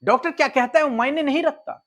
Doctor क्या कहता है वो मायने नहीं रखता।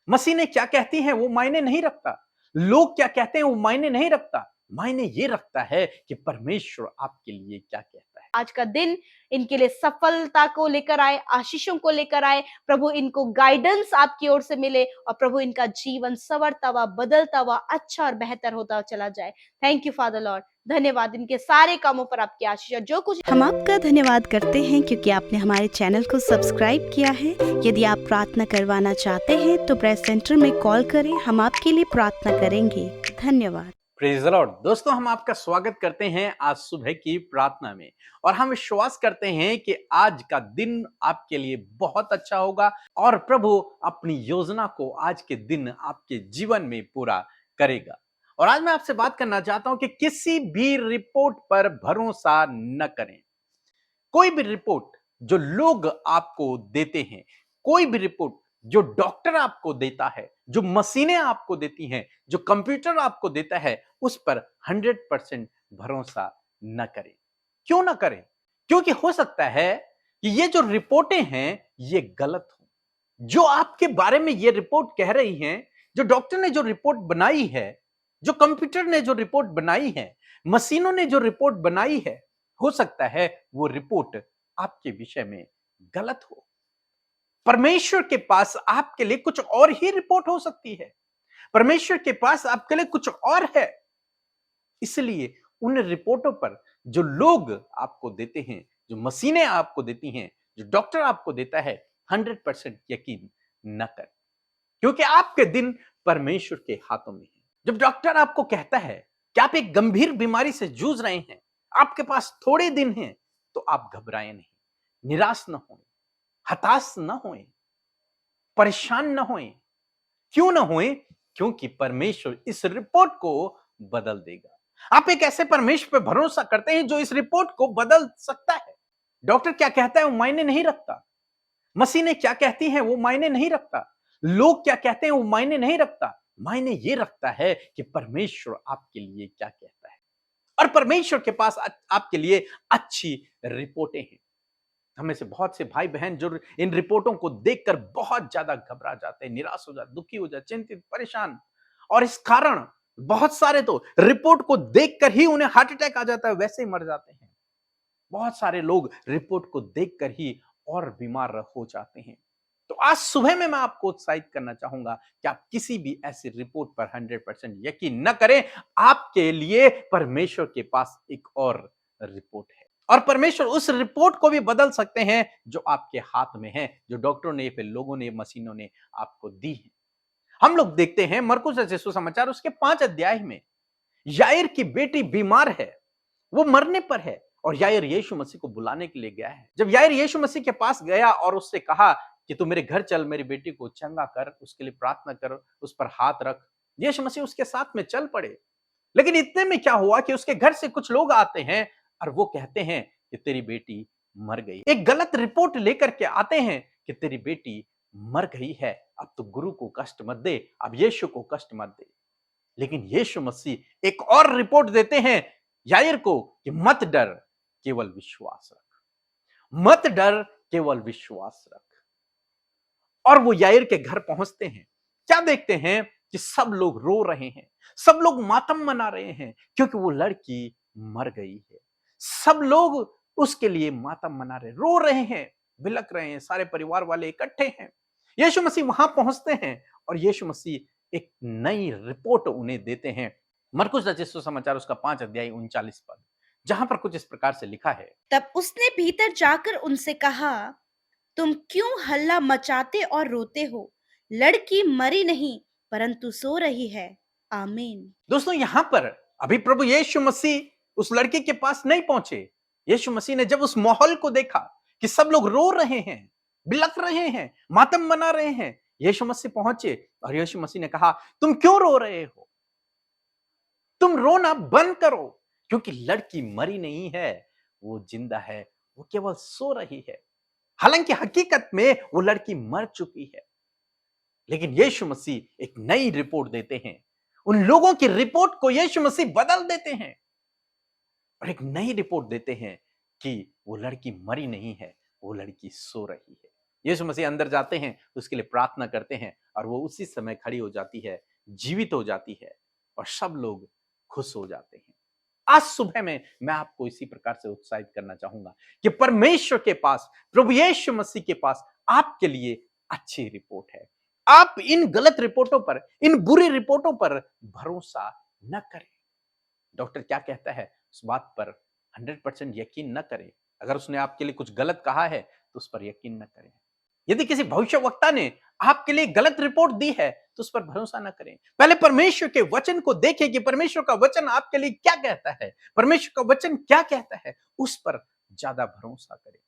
मशीनें क्या कहती हैं वो मायने नहीं रखता। लोग क्या कहते हैं वो मायने नहीं रखता। मायने ये रखता है कि परमेश्वर आपके लिए क्या कहता है। आज का दिन इनके लिए सफलता को लेकर आए, आशीषों को लेकर आए। प्रभु इनको गाइडेंस आपकी ओर से मिले और प्रभु इनका जीवन संवरता हुआ, बदलता हुआ, अच्छा और बेहतर होता चला जाए। Thank you father Lord. धन्यवाद इनके सारे कामों पर आपकी आशीष। जो कुछ हम आपका धन्यवाद करते हैं क्योंकि आपने हमारे चैनल को सब्सक्राइब किया है। यदि आप प्रार्थना करवाना चाहते हैं तो प्रेस सेंटर में कॉल करें, हम आपके लिए प्रार्थना करेंगे। धन्यवाद। Praise the Lord. दोस्तों, हम आपका स्वागत करते हैं आज सुबह की प्रार्थना में और हम विश्वास करते हैं कि आज का दिन आपके लिए बहुत अच्छा होगा और प्रभु अपनी योजना को आज के दिन आपके जीवन में पूरा करेगा। और आज मैं आपसे बात करना चाहता हूं कि किसी भी रिपोर्ट पर भरोसा न करें। कोई भी रिपोर्ट जो लोग आपको देते हैं, कोई भी रिपोर्ट जो डॉक्टर आपको देता है, जो मशीनें आपको देती हैं, जो कंप्यूटर आपको देता है, उस पर 100% भरोसा न करें। क्यों ना करें? क्योंकि हो सकता है कि ये जो रिपोर्टें हैं ये गलत हो। जो आपके बारे में ये रिपोर्ट कह रही हैं, जो डॉक्टर ने जो रिपोर्ट बनाई है, जो कंप्यूटर ने जो रिपोर्ट बनाई है, मशीनों ने जो रिपोर्ट बनाई है, हो सकता है वो रिपोर्ट आपके विषय में गलत हो। परमेश्वर के पास आपके लिए कुछ और ही रिपोर्ट हो सकती है। परमेश्वर के पास आपके लिए कुछ और है। इसलिए उन रिपोर्टों पर जो लोग आपको देते हैं, जो मशीनें आपको देती हैं, जो डॉक्टर आपको देता है, 100% यकीन न करें, क्योंकि आपके दिन परमेश्वर के हाथों में है। जब डॉक्टर आपको कहता है कि आप एक गंभीर बीमारी से जूझ रहे हैं, आपके पास थोड़े दिन हैं, तो आप घबराएं नहीं, निराश न हों, हताश न हों, परेशान न हों। क्यों न हों? क्योंकि परमेश्वर इस रिपोर्ट को बदल देगा। आप एक ऐसे परमेश्वर पर भरोसा करते हैं जो इस रिपोर्ट को बदल सकता है। डॉक्टर क्या कहता है वो मायने नहीं रखता। मशीनें क्या कहती हैं वो मायने नहीं रखता। लोग क्या कहते हैं वो मायने नहीं रखता। मायने ये रखता है कि परमेश्वर आपके लिए क्या कहता है और परमेश्वर के पास आपके लिए अच्छी रिपोर्टें हैं। हमें से बहुत से भाई बहन जो इन रिपोर्टों को देखकर बहुत ज्यादा घबरा जाते हैं, निराश हो जाते, दुखी हो जाते, चिंतित, परेशान, और इस कारण बहुत सारे तो रिपोर्ट को देखकर ही उन्हें हार्ट अटैक आ जाता है, वैसे ही मर जाते हैं। बहुत सारे लोग रिपोर्ट को देखकर ही और बीमार हो जाते हैं। तो आज सुबह में मैं आपको उत्साहित करना चाहूंगा कि आप किसी भी ऐसी रिपोर्ट पर 100% यकीन न करें। आपके लिए परमेश्वर के पास एक और रिपोर्ट है और परमेश्वर उस रिपोर्ट को भी बदल सकते हैं जो आपके हाथ में है, जो डॉक्टरों ने, फिर लोगों ने, मशीनों ने आपको दी है। हम लोग देखते हैं मरकुस रचित सुसमाचार उसके 5 अध्याय में याईर की बेटी बीमार है, वो मरने पर है और याईर यीशु मसीह को बुलाने के लिए गया है। जब याईर यीशु मसीह के पास गया और उससे कहा कि तू मेरे घर चल, मेरी बेटी को चंगा कर, उसके लिए प्रार्थना कर, उस पर हाथ रख, यीशु मसीह उसके साथ में चल पड़े। लेकिन इतने में क्या हुआ कि उसके घर से कुछ लोग आते हैं और वो कहते हैं कि तेरी बेटी मर गई। एक गलत रिपोर्ट लेकर के आते हैं कि तेरी बेटी मर गई है, अब तो गुरु को कष्ट मत दे, अब यीशु को कष्ट मत दे। लेकिन यीशु मसीह एक और रिपोर्ट देते हैं याईर को कि मत डर, केवल विश्वास रख, मत डर, केवल विश्वास रख। और वो याईर के घर पहुंचते हैं। क्या देखते हैं कि सब लोग रो रहे हैं, सब लोग मातम मना रहे हैं क्योंकि वो लड़की मर गई है। सब लोग उसके लिए मातम मना रहे, रो रहे हैं, बिलक रहे हैं, सारे परिवार वाले इकट्ठे हैं। यीशु मसीह वहां पहुंचते हैं और यीशु मसीह एक नई रिपोर्ट उन्हें देते हैं। मरकुस रचित सुसमाचार उसका 5 अध्याय 39 पद, जहां पर कुछ इस प्रकार से लिखा है। तब उसने भीतर जाकर उनसे कहा, तुम क्यों हल्ला मचाते और रोते हो? लड़की मरी नहीं परंतु सो रही है। आमीन। दोस्तों, यहां पर अभी प्रभु यीशु मसीह उस लड़के के पास नहीं पहुंचे। यीशु मसीह ने जब उस माहौल को देखा कि सब लोग रो रहे हैं, बिलख रहे हैं, मातम मना रहे हैं, यीशु मसीह पहुंचे और यीशु मसीह ने कहा, तुम क्यों रो रहे हो? तुम रोना बंद करो, क्योंकि लड़की मरी नहीं है, वो जिंदा है, वो केवल सो रही है। हालांकि हकीकत में वो लड़की मर चुकी है, लेकिन यीशु मसीह एक नई रिपोर्ट देते हैं। उन लोगों की रिपोर्ट को यीशु मसीह बदल देते हैं और एक नई रिपोर्ट देते हैं कि वो लड़की मरी नहीं है, वो लड़की सो रही है। यीशु मसीह अंदर जाते हैं, उसके लिए प्रार्थना करते हैं और वो उसी समय खड़ी हो जाती है, जीवित हो जाती है और सब लोग खुश हो जाते हैं। आज सुबह में मैं आपको इसी प्रकार से उत्साहित करना चाहूंगा कि परमेश्वर के पास, प्रभु यीशु मसीह के पास आपके लिए अच्छी रिपोर्ट है। आप इन गलत रिपोर्टों पर, इन बुरी रिपोर्टों पर भरोसा न करें। डॉक्टर क्या कहता है उस बात पर 100% यकीन न करें। अगर उसने आपके लिए कुछ गलत कहा है तो उस पर यकीन न करें। यदि किसी भविष्यवक्ता ने आपके लिए गलत रिपोर्ट दी है तो उस पर भरोसा न करें। पहले परमेश्वर के वचन को देखें कि परमेश्वर का वचन आपके लिए क्या कहता है, परमेश्वर का वचन क्या कहता है, उस पर ज्यादा भरोसा करें।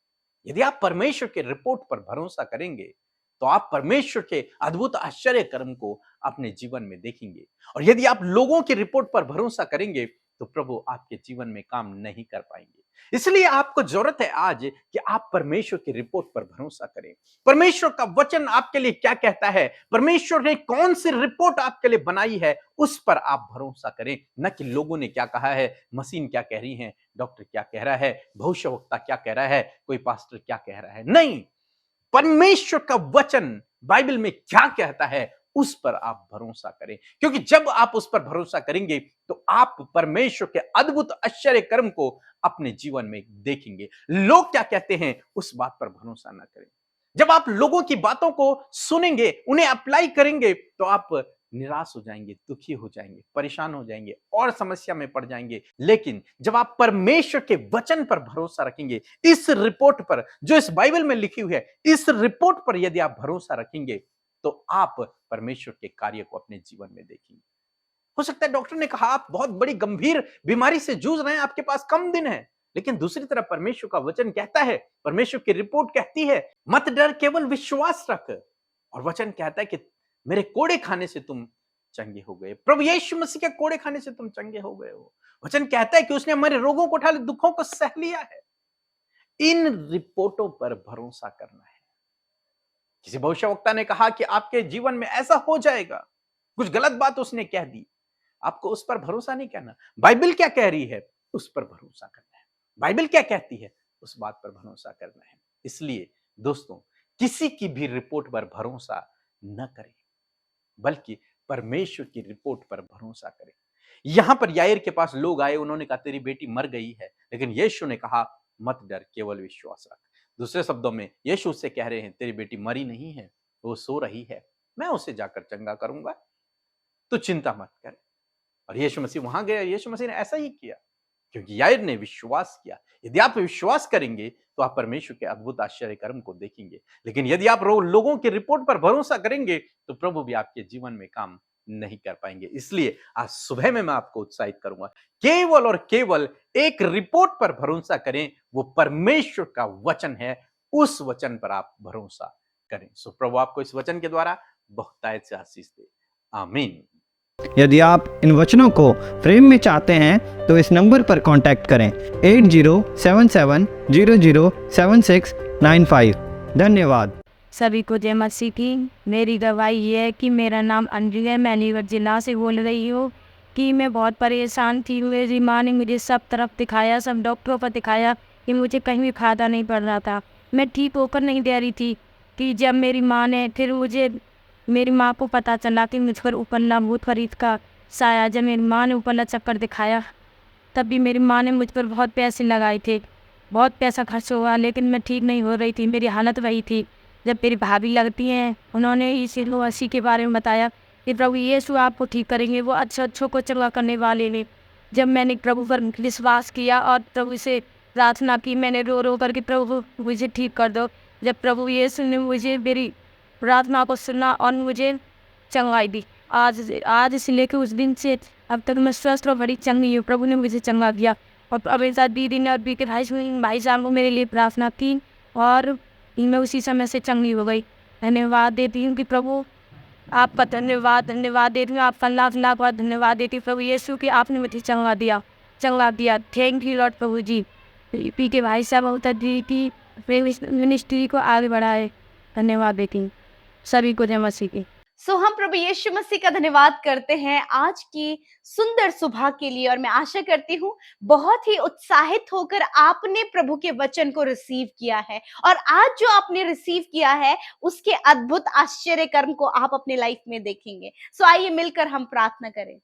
यदि आप परमेश्वर के रिपोर्ट पर भरोसा करेंगे तो आप परमेश्वर के अद्भुत आश्चर्य कर्म को अपने जीवन में देखेंगे। और यदि आप लोगों की रिपोर्ट पर भरोसा करेंगे तो प्रभु आपके जीवन में काम नहीं कर पाएंगे। इसलिए आपको जरूरत है आज कि आप परमेश्वर की रिपोर्ट पर भरोसा करें। परमेश्वर का वचन आपके लिए क्या कहता है, परमेश्वर ने कौन सी रिपोर्ट आपके लिए बनाई है, उस पर आप भरोसा करें। न कि लोगों ने क्या कहा है, मशीन क्या कह रही है, डॉक्टर क्या कह रहा है, भविष्यवक्ता क्या कह रहा है, कोई पास्टर क्या कह रहा है। नहीं, परमेश्वर का वचन बाइबल में क्या कहता है उस पर आप भरोसा करें। क्योंकि जब आप उस पर भरोसा करेंगे तो आप परमेश्वर के अद्भुत आश्चर्य कर्म को अपने जीवन में देखेंगे। लोग क्या कहते हैं उस बात पर भरोसा ना करें। जब आप लोगों की बातों को सुनेंगे, उन्हें अप्लाई करेंगे तो आप निराश हो जाएंगे, दुखी हो जाएंगे, परेशान हो जाएंगे और समस्या में पड़ जाएंगे। लेकिन जब आप परमेश्वर के वचन पर भरोसा रखेंगे, इस रिपोर्ट पर जो इस बाइबल में लिखी हुई है, इस रिपोर्ट पर यदि आप भरोसा रखेंगे तो आप परमेश्वर के कार्य को अपने जीवन में देखेंगे। हो सकता है डॉक्टर ने कहा आप बहुत बड़ी गंभीर बीमारी से जूझ रहे हैं, आपके पास कम दिन है, लेकिन दूसरी तरफ परमेश्वर का वचन कहता है, परमेश्वर की रिपोर्ट कहती है, मत डर, केवल विश्वास रख। और वचन कहता है कि मेरे कोड़े खाने से तुम चंगे हो गए। प्रभु यीशु मसीह के कोड़े खाने से तुम चंगे हो गए हो। वचन कहता है कि उसने हमारे रोगों को उठा लिया, दुखों को सह लिया है। इन रिपोर्टों पर भरोसा करना है। किसी भविष्यवक्ता ने कहा कि आपके जीवन में ऐसा हो जाएगा, कुछ गलत बात उसने कह दी, आपको उस पर भरोसा नहीं करना। बाइबल क्या कह रही है उस पर भरोसा करना है। बाइबल क्या कहती है उस बात पर भरोसा करना है। इसलिए दोस्तों, किसी की भी रिपोर्ट पर भरोसा न करें, बल्कि परमेश्वर की रिपोर्ट पर भरोसा करें। यहां पर याईर के पास लोग आए, उन्होंने कहा तेरी बेटी मर गई है, लेकिन यीशु ने कहा मत डर, केवल विश्वास रख। दूसरे शब्दों में यीशु उससे कह रहे हैं तेरी बेटी मरी नहीं है, वो सो रही है, मैं उसे जाकर चंगा करूंगा, तो चिंता मत कर। और यीशु मसीह वहां गया, यीशु मसीह ने ऐसा ही किया क्योंकि याईर ने विश्वास किया। यदि आप विश्वास करेंगे तो आप परमेश्वर के अद्भुत आश्चर्य कर्म को देखेंगे। लेकिन यदि आप लोगों की रिपोर्ट पर भरोसा करेंगे तो प्रभु भी आपके जीवन में काम नहीं कर पाएंगे। इसलिए आज सुबह में मैं आपको उत्साहित करूंगा, केवल और केवल एक रिपोर्ट पर भरोसा करें, वो परमेश्वर का वचन है, उस वचन पर आप भरोसा करें। सो प्रभु आपको इस वचन के द्वारा बहुतायत से आशीष दे। आमीन। यदि आप इन वचनों को फ्रेम में चाहते हैं तो इस नंबर पर कांटेक्ट करें 8077007695। धन्यवाद। सभी को जय मसीह की। मेरी गवाही ये है कि मेरा नाम अंजलि है, मैं अलीगढ़ जिला से बोल रही हूँ कि मैं बहुत परेशान थी। मेरी माँ ने मुझे सब तरफ दिखाया, सब डॉक्टरों पर दिखाया कि मुझे कहीं भी फायदा नहीं पड़ रहा था। मैं ठीक होकर नहीं दे रही थी कि जब मेरी माँ ने मेरी माँ को पता चला कि मुझ पर उपन्ना भूत फरीद का साया, जब मेरी माँ ने उपन्ना चक्कर दिखाया तब भी मेरी माँ ने मुझ पर बहुत पैसे लगाए थे, बहुत पैसा खर्च हुआ, लेकिन मैं ठीक नहीं हो रही थी। मेरी हालत वही थी। जब मेरी भाभी लगती हैं, उन्होंने इसी मसीह के बारे में बताया कि प्रभु यीशु आपको ठीक करेंगे, वो अच्छों को चंगा करने वाले ने। जब मैंने प्रभु पर विश्वास किया और प्रभु से प्रार्थना की, मैंने रो रो करके प्रभु मुझे ठीक कर दो। जब प्रभु यीशु ने मुझे मेरी प्रार्थना को सुना और मुझे चंगाई दी, आज से लेकर उस दिन से अब तक मैं स्वस्थ और बड़ी चंगी हूँ। प्रभु ने मुझे चंगा दिया। और मेरे साथ दीदी ने और बी के भाई साहब को मेरे लिए प्रार्थना की और मैं उसी समय से चंगी हो गई। धन्यवाद देती हूँ कि प्रभु आपका धन्यवाद देती हूँ, आपका लाख लाख बार धन्यवाद देती हूँ प्रभु यीशु कि आपने मुझे चंगा दिया। थैंक यू लॉर्ड प्रभु जी। पी के भाई साहब बहुत दी की मिनिस्ट्री को आगे बढ़ाए। धन्यवाद देती हूँ। सभी को जय मसीह की। हम प्रभु यीशु मसीह का धन्यवाद करते हैं आज की सुंदर सुबह के लिए, और मैं आशा करती हूँ बहुत ही उत्साहित होकर आपने प्रभु के वचन को रिसीव किया है, और आज जो आपने रिसीव किया है उसके अद्भुत आश्चर्य कर्म को आप अपनी लाइफ में देखेंगे। आइए मिलकर हम प्रार्थना करें।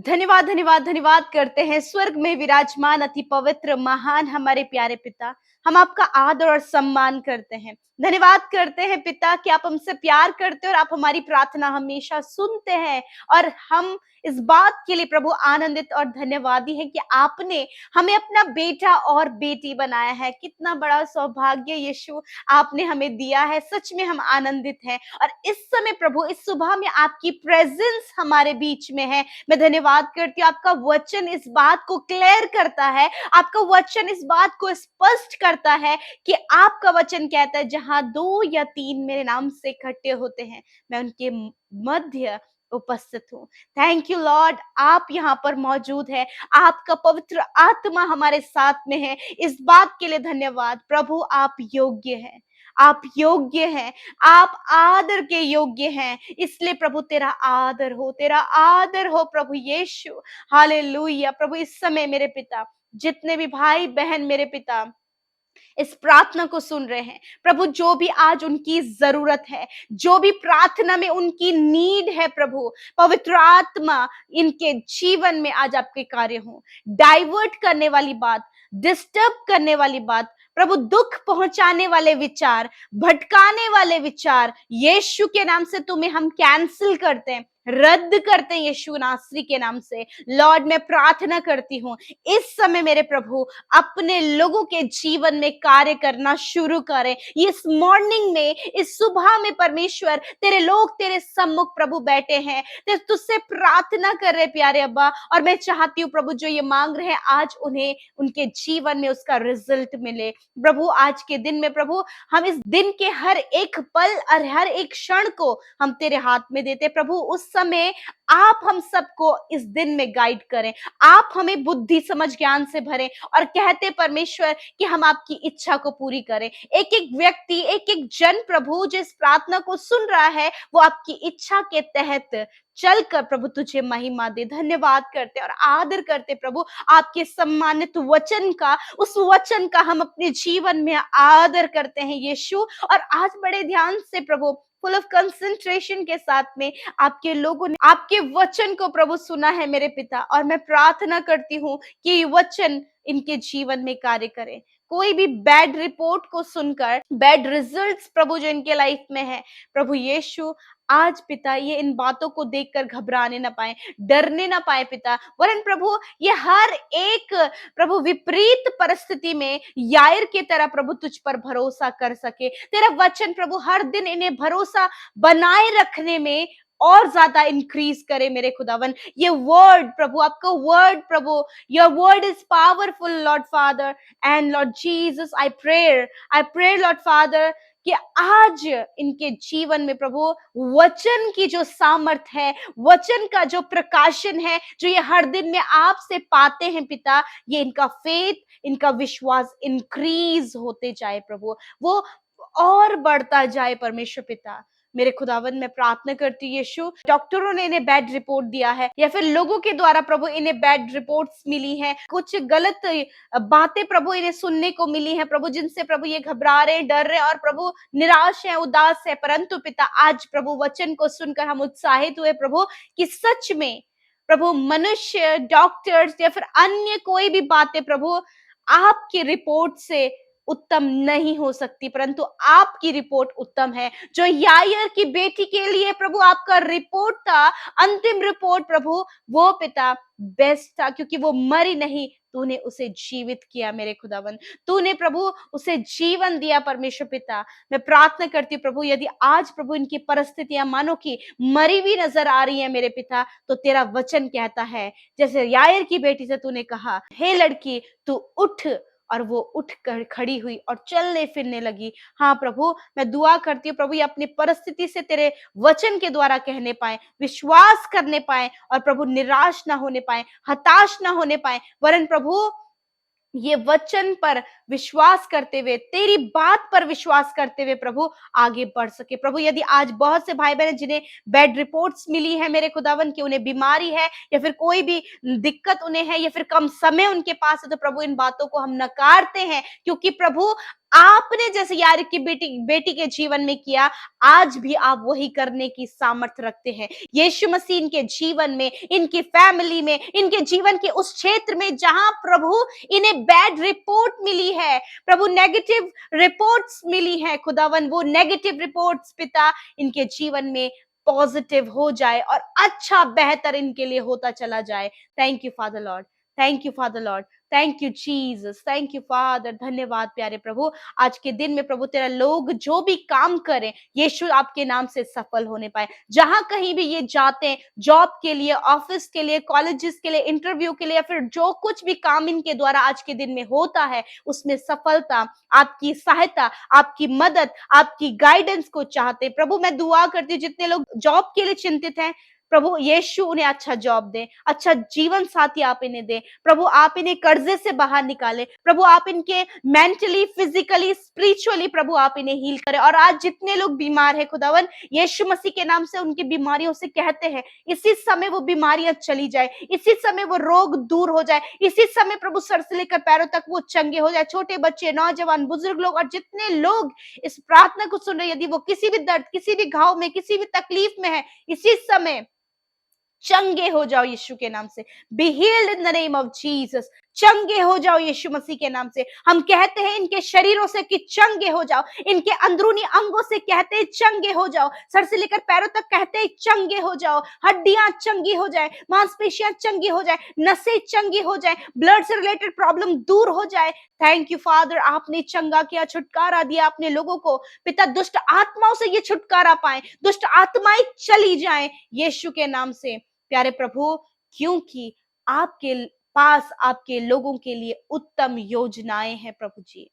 धन्यवाद धन्यवाद धन्यवाद करते हैं स्वर्ग में विराजमान अति पवित्र महान हमारे प्यारे पिता, हम आपका आदर और सम्मान करते हैं। धन्यवाद करते हैं पिता कि आप हमसे प्यार करते हैं और आप हमारी प्रार्थना हमेशा सुनते हैं, और हम इस बात के लिए प्रभु आनंदित और धन्यवादी है कि आपने हमें अपना बेटा और बेटी बनाया है। कितना बड़ा सौभाग्य यीशु आपने हमें दिया है, सच में हम आनंदित हैं। और इस समय प्रभु इस सुबह में आपकी प्रेजेंस हमारे बीच में है। मैं धन्यवाद करती हूँ, आपका वचन इस बात को क्लियर करता है, आपका वचन इस बात को स्पष्ट करता है कि आपका वचन कहता है जहां 2 या 3 मेरे नाम से इकट्ठे होते हैं, मैं उनके मध्य उपस्थित हूँ। थैंक यू लॉर्ड, आप यहाँ पर मौजूद है, आपका पवित्र आत्मा हमारे साथ में है। इस बात के लिए धन्यवाद प्रभु, आप योग्य हैं, आप योग्य हैं, आप आदर के योग्य हैं। इसलिए प्रभु तेरा आदर हो, तेरा आदर हो प्रभु यीशु। हालेलुया। प्रभु इस समय मेरे पिता, जितने भी भाई बहन मेरे पिता इस प्रार्थना को सुन रहे हैं प्रभु, जो भी आज उनकी जरूरत है, जो भी प्रार्थना में उनकी नीड है प्रभु, पवित्र आत्मा इनके जीवन में आज आपके कार्य हो। डाइवर्ट करने वाली बात, डिस्टर्ब करने वाली बात प्रभु, दुख पहुंचाने वाले विचार, भटकाने वाले विचार, यीशु के नाम से तुम्हें हम कैंसिल करते हैं, रद्द करते हैं यीशु नासरी के नाम से। लॉर्ड मैं प्रार्थना करती हूँ इस समय मेरे प्रभु अपने लोगों के जीवन में कार्य करना शुरू करें। इस मॉर्निंग में, इस सुबह में परमेश्वर तेरे लोग तेरे सम्मुख प्रभु बैठे हैं, तुझसे प्रार्थना कर रहे प्यारे अब्बा, और मैं चाहती हूँ प्रभु जो ये मांग रहे हैं आज उन्हें उनके जीवन में उसका रिजल्ट मिले। प्रभु आज के दिन में प्रभु हम इस दिन के हर एक पल और हर एक क्षण को हम तेरे हाथ में देते प्रभु। उस समय आप हम सबको इस दिन में गाइड करें, आप हमें बुद्धि समझ ज्ञान से भरें, और कहते परमेश्वर कि हम आपकी इच्छा को पूरी करें। एक एक व्यक्ति, एक एक जन प्रभु जो इस प्रार्थना को सुन रहा है, वो आपकी इच्छा के तहत चलकर प्रभु तुझे महिमा दे। धन्यवाद करते और आदर करते प्रभु आपके सम्मानित वचन का, उस वचन का हम अपने जीवन में आदर करते हैं यीशु। और आज बड़े ध्यान से प्रभु, फुल ऑफ कंसंट्रेशन के साथ में आपके लोगों ने आपके वचन को प्रभु सुना है मेरे पिता, और मैं प्रार्थना करती हूँ कि ये वचन इनके जीवन में कार्य करे। कोई भी बैड रिपोर्ट को सुनकर, बैड रिजल्ट्स प्रभु जो इनके लाइफ में है प्रभु यीशु, आज पिता ये इन बातों को देखकर घबराने ना पाए, डरने ना पाए पिता, वरन प्रभु ये हर एक प्रभु विपरीत परिस्थिति में यायर की तरह प्रभु तुझ पर भरोसा कर सके। तेरा वचन प्रभु हर दिन इन्हें भरोसा बनाए रखने में और ज्यादा इंक्रीज करे मेरे खुदावन। ये वर्ड प्रभु, आपका वर्ड प्रभु, your word is powerful lord father and lord Jesus, I pray lord father कि आज इनके जीवन में प्रभु वचन की जो सामर्थ है, वचन का जो प्रकाशन है, जो ये हर दिन में आपसे पाते हैं पिता, ये इनका फेथ, इनका विश्वास इंक्रीज होते जाए प्रभु, वो और बढ़ता जाए परमेश्वर पिता। मेरे खुदावन मैं प्रार्थना करती हूँ यीशु, डॉक्टरों ने इन्हें बैड रिपोर्ट दिया है या फिर लोगों के द्वारा प्रभु इन्हें बैड रिपोर्ट्स मिली हैं, कुछ गलत बातें प्रभु इन्हें सुनने को मिली हैं प्रभु, जिनसे प्रभु ये घबरा रहे, डर रहे और प्रभु निराश है, उदास है। परंतु पिता आज प्रभु वचन को सुनकर हम उत्साहित हुए प्रभु कि सच में प्रभु मनुष्य, डॉक्टर्स या फिर अन्य कोई भी बातें प्रभु आपकी रिपोर्ट से उत्तम नहीं हो सकती, परंतु आपकी रिपोर्ट उत्तम है। जो यायर की बेटी के लिए प्रभु आपका रिपोर्ट था, अंतिम रिपोर्ट प्रभु, वो पिता बेस्ट था, क्योंकि वो मरी नहीं, तूने उसे जीवित किया मेरे खुदावन, तूने प्रभु उसे जीवन दिया परमेश्वर पिता। मैं प्रार्थना करती हूँ प्रभु, यदि आज प्रभु इनकी परिस्थितियां मानो कि मरी हुई नजर आ रही है मेरे पिता, तो तेरा वचन कहता है जैसे यायर की बेटी से तूने कहा, हे लड़की तू उठ, और वो उठ कर खड़ी हुई और चलने फिरने लगी। हाँ प्रभु, मैं दुआ करती हूँ प्रभु ये अपनी परिस्थिति से तेरे वचन के द्वारा कहने पाए, विश्वास करने पाए, और प्रभु निराश ना होने पाए, हताश ना होने पाए, वरन प्रभु ये वचन पर विश्वास करते हुए, तेरी बात पर विश्वास करते हुए प्रभु आगे बढ़ सके। प्रभु यदि आज बहुत से भाई बहन जिन्हें बैड रिपोर्ट्स मिली है मेरे खुदावन की, उन्हें बीमारी है या फिर कोई भी दिक्कत उन्हें है या फिर कम समय उनके पास है, तो प्रभु इन बातों को हम नकारते हैं, क्योंकि प्रभु आपने जैसे यार की बेटी बेटी के जीवन में किया, आज भी आप वही करने की सामर्थ्य रखते हैं। यीशु मसीह इनके जीवन में, इनकी फैमिली में, इनके जीवन के उस क्षेत्र में जहां प्रभु इन्हें बैड रिपोर्ट मिली है, प्रभु नेगेटिव रिपोर्ट्स मिली है खुदावन, वो नेगेटिव रिपोर्ट्स पिता इनके जीवन में पॉजिटिव हो जाए और अच्छा बेहतर इनके लिए होता चला जाए। Thank you father Lord, thank you father Lord, thank you Jesus, thank you father. धन्यवाद प्यारे प्रभु, आज के दिन में प्रभु तेरा लोग जो भी काम करें यीशु आपके नाम से सफल होने पाए। जहां कहीं भी ये जाते हैं, जॉब के लिए, ऑफिस के लिए, कॉलेजेस के लिए, इंटरव्यू के लिए, या फिर जो कुछ भी काम इनके द्वारा आज के दिन में होता है, उसमें सफलता, आपकी सहायता, आपकी मदद, आपकी गाइडेंस को चाहते। प्रभु मैं दुआ करती हूँ जितने लोग जॉब के लिए चिंतित हैं, प्रभु यीशु उन्हें अच्छा जॉब दे, अच्छा जीवन साथी आप इन्हें दे। प्रभु आप इन्हें कर्जे से बाहर निकाले। प्रभु आप इनके मेंटली, फिजिकली, स्पिरिचुअली प्रभु आप इन्हें हील करें। और आज जितने लोग बीमार हैं खुदावन, यीशु मसीह के नाम से उनकी बीमारियों से कहते हैं, इसी समय वो बीमारियां चली जाए, इसी समय वो रोग दूर हो जाए, इसी समय प्रभु सर से लेकर पैरों तक वो चंगे हो जाए। छोटे बच्चे, नौजवान, बुजुर्ग लोग और जितने लोग इस प्रार्थना को सुन रहे, यदि वो किसी भी दर्द, किसी भी घाव में, किसी भी तकलीफ में है, इसी समय चंगे हो जाओ यीशु के नाम से। Be healed in the name of Jesus. चंगे हो जाओ यीशु मसीह के नाम से। हम कहते हैं इनके शरीरों से कि चंगे हो जाओ, इनके अंदरूनी अंगों से कहते हैं चंगे हो जाओ, सर से लेकर पैरों तक कहते हैं चंगे हो जाओ। हड्डियां चंगी हो जाए, मांसपेशियां चंगी हो जाए, नसें चंगी हो जाए, ब्लड से रिलेटेड प्रॉब्लम दूर हो जाए। थैंक यू फादर, आपने चंगा किया, छुटकारा दिया अपने लोगों को। पिता दुष्ट आत्माओं से ये छुटकारा पाए, दुष्ट आत्माएं चली जाएं यीशु के नाम से प्यारे प्रभु, क्योंकि आपके पास आपके लोगों के लिए उत्तम योजनाएं हैं प्रभु जी।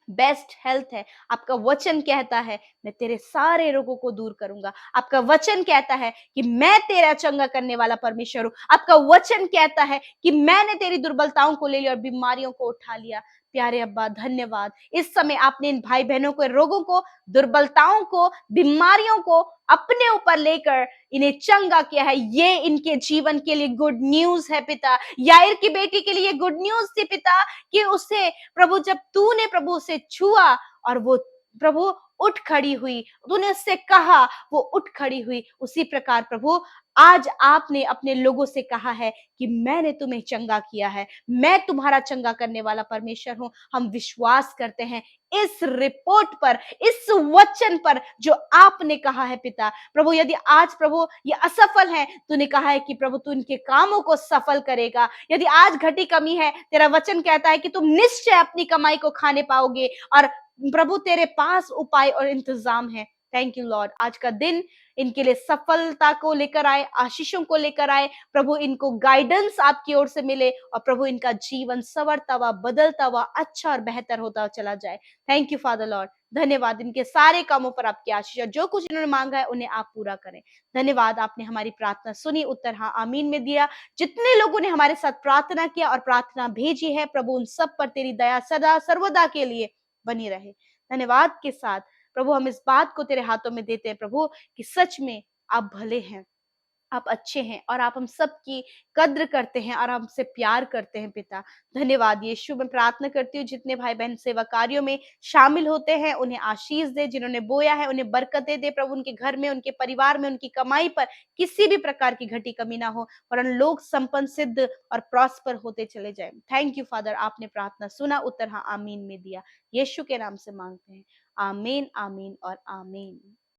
बेस्ट हेल्थ है। आपका वचन कहता है मैं तेरे सारे रोगों को दूर करूंगा। आपका वचन कहता है कि मैं तेरा चंगा करने वाला परमेश्वर हूं। आपका वचन कहता है कि मैंने तेरी दुर्बलताओं को ले लिया और बीमारियों को उठा लिया। प्यारे अब्बा धन्यवाद, इस समय आपने इन भाई बहनों के रोगों को, दुर्बलताओं को, बीमारियों को अपने ऊपर लेकर इन्हें चंगा किया है। ये इनके जीवन के लिए गुड न्यूज है पिता। याईर की बेटी के लिए गुड न्यूज थी पिता, कि उसे प्रभु, जब तूने प्रभु उसे छुआ और वो प्रभु उठ खड़ी हुई, तूने उससे कहा वो उठ खड़ी हुई। उसी प्रकार प्रभु आज आपने अपने लोगों से कहा है कि मैंने तुम्हें चंगा किया है, मैं तुम्हारा चंगा करने वाला परमेश्वर हूं। हम विश्वास करते हैं इस रिपोर्ट पर, इस वचन पर जो आपने कहा है पिता। प्रभु यदि आज प्रभु ये असफल है, तूने कहा है कि प्रभु तू इनके कामों को सफल करेगा। यदि आज घटी कमी है, तेरा वचन कहता है कि तुम निश्चय अपनी कमाई को खाने पाओगे और प्रभु तेरे पास उपाय और इंतजाम है। थैंक यू लॉर्ड, आज का दिन इनके लिए सफलता को लेकर आए, आशीषों को लेकर आए। प्रभु इनको गाइडेंस आपकी ओर से मिले और प्रभु इनका जीवन संवरता हुआ, बदलता हुआ, अच्छा और बेहतर होता चला जाए। थैंक यू फादर लॉर्ड, धन्यवाद। इनके सारे कामों पर आपकी आशीष, जो कुछ इन्होंने मांगा है उन्हें आप पूरा करें। धन्यवाद, आपने हमारी प्रार्थना सुनी, उत्तर हाँ आमीन में दिया। जितने लोगों ने हमारे साथ प्रार्थना किया और प्रार्थना भेजी है, प्रभु उन सब पर तेरी दया सदा सर्वदा के लिए बनी रहे। धन्यवाद के साथ प्रभु हम इस बात को तेरे हाथों में देते हैं प्रभु, कि सच में आप भले हैं, आप अच्छे हैं और आप हम सबकी कद्र करते हैं और हमसे प्यार करते हैं पिता। धन्यवाद यीशु। मैं प्रार्थना करती हूँ जितने भाई बहन सेवा कार्यों में शामिल होते हैं उन्हें आशीष दे, जिन्होंने बोया है उन्हें बरकतें दे प्रभु। उनके घर में, उनके परिवार में, उनकी कमाई पर किसी भी प्रकार की घटी कमी ना हो, वरन लोग संपन्न, सिद्ध और प्रॉस्पर होते चले जाए। थैंक यू फादर, आपने प्रार्थना सुना, उत्तर हाँ आमीन में दिया। यीशु के नाम से मांगते हैं, आमीन, आमीन और आमीन।